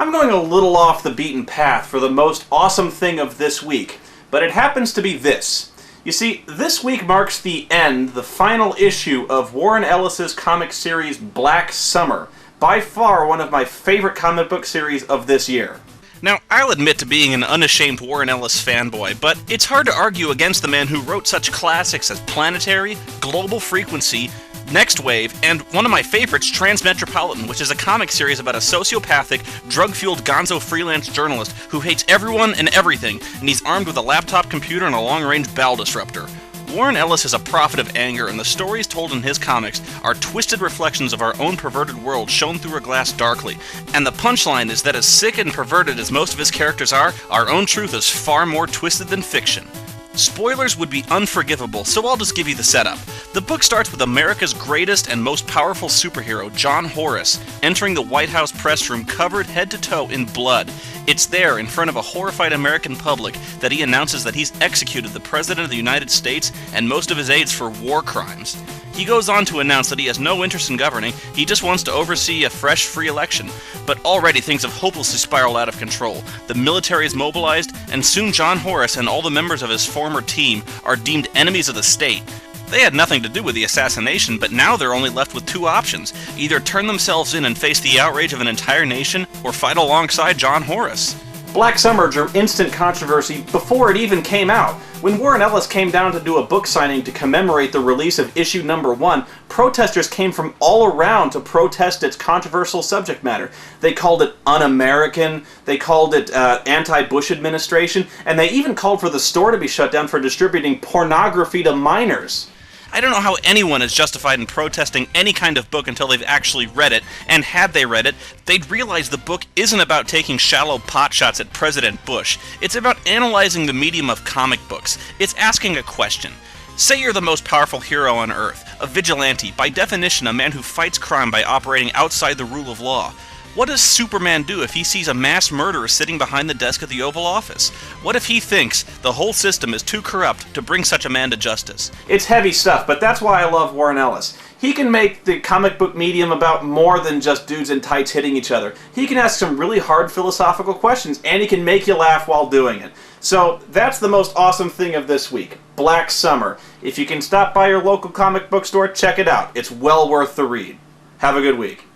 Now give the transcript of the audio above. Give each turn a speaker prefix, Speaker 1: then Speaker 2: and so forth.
Speaker 1: I'm going a little off the beaten path for the most awesome thing of this week, but it happens to be this. You see, this week marks the final issue of Warren Ellis's comic series Black Summer, by far one of my favorite comic book series of this year.
Speaker 2: Now, I'll admit to being an unashamed Warren Ellis fanboy, but it's hard to argue against the man who wrote such classics as Planetary, Global Frequency, Next Wave, and one of my favorites, Transmetropolitan, which is a comic series about a sociopathic, drug-fueled gonzo freelance journalist who hates everyone and everything, and he's armed with a laptop computer and a long-range bowel disruptor. Warren Ellis is a prophet of anger, and the stories told in his comics are twisted reflections of our own perverted world shown through a glass darkly. And the punchline is that as sick and perverted as most of his characters are, our own truth is far more twisted than fiction. Spoilers would be unforgivable, so I'll just give you the setup. The book starts with America's greatest and most powerful superhero, John Horace, entering the White House press room covered head to toe in blood. It's there, in front of a horrified American public, that he announces that he's executed the President of the United States and most of his aides for war crimes. He goes on to announce that he has no interest in governing, he just wants to oversee a fresh, free election. But already things have hopelessly spiraled out of control. The military is mobilized, and soon John Horace and all the members of his former team are deemed enemies of the state. They had nothing to do with the assassination, but now they're only left with two options. Either turn themselves in and face the outrage of an entire nation, or fight alongside John Horace.
Speaker 1: Black Summer drew instant controversy before it even came out. When Warren Ellis came down to do a book signing to commemorate the release of issue number 1, protesters came from all around to protest its controversial subject matter. They called it un-American, they called it anti-Bush administration, and they even called for the store to be shut down for distributing pornography to minors.
Speaker 2: I don't know how anyone is justified in protesting any kind of book until they've actually read it, and had they read it, they'd realize the book isn't about taking shallow potshots at President Bush. It's about analyzing the medium of comic books. It's asking a question. Say you're the most powerful hero on Earth, a vigilante, by definition a man who fights crime by operating outside the rule of law. What does Superman do if he sees a mass murderer sitting behind the desk at the Oval Office? What if he thinks the whole system is too corrupt to bring such a man to justice?
Speaker 1: It's heavy stuff, but that's why I love Warren Ellis. He can make the comic book medium about more than just dudes in tights hitting each other. He can ask some really hard philosophical questions, and he can make you laugh while doing it. So that's the most awesome thing of this week, Black Summer. If you can stop by your local comic book store, check it out. It's well worth the read. Have a good week.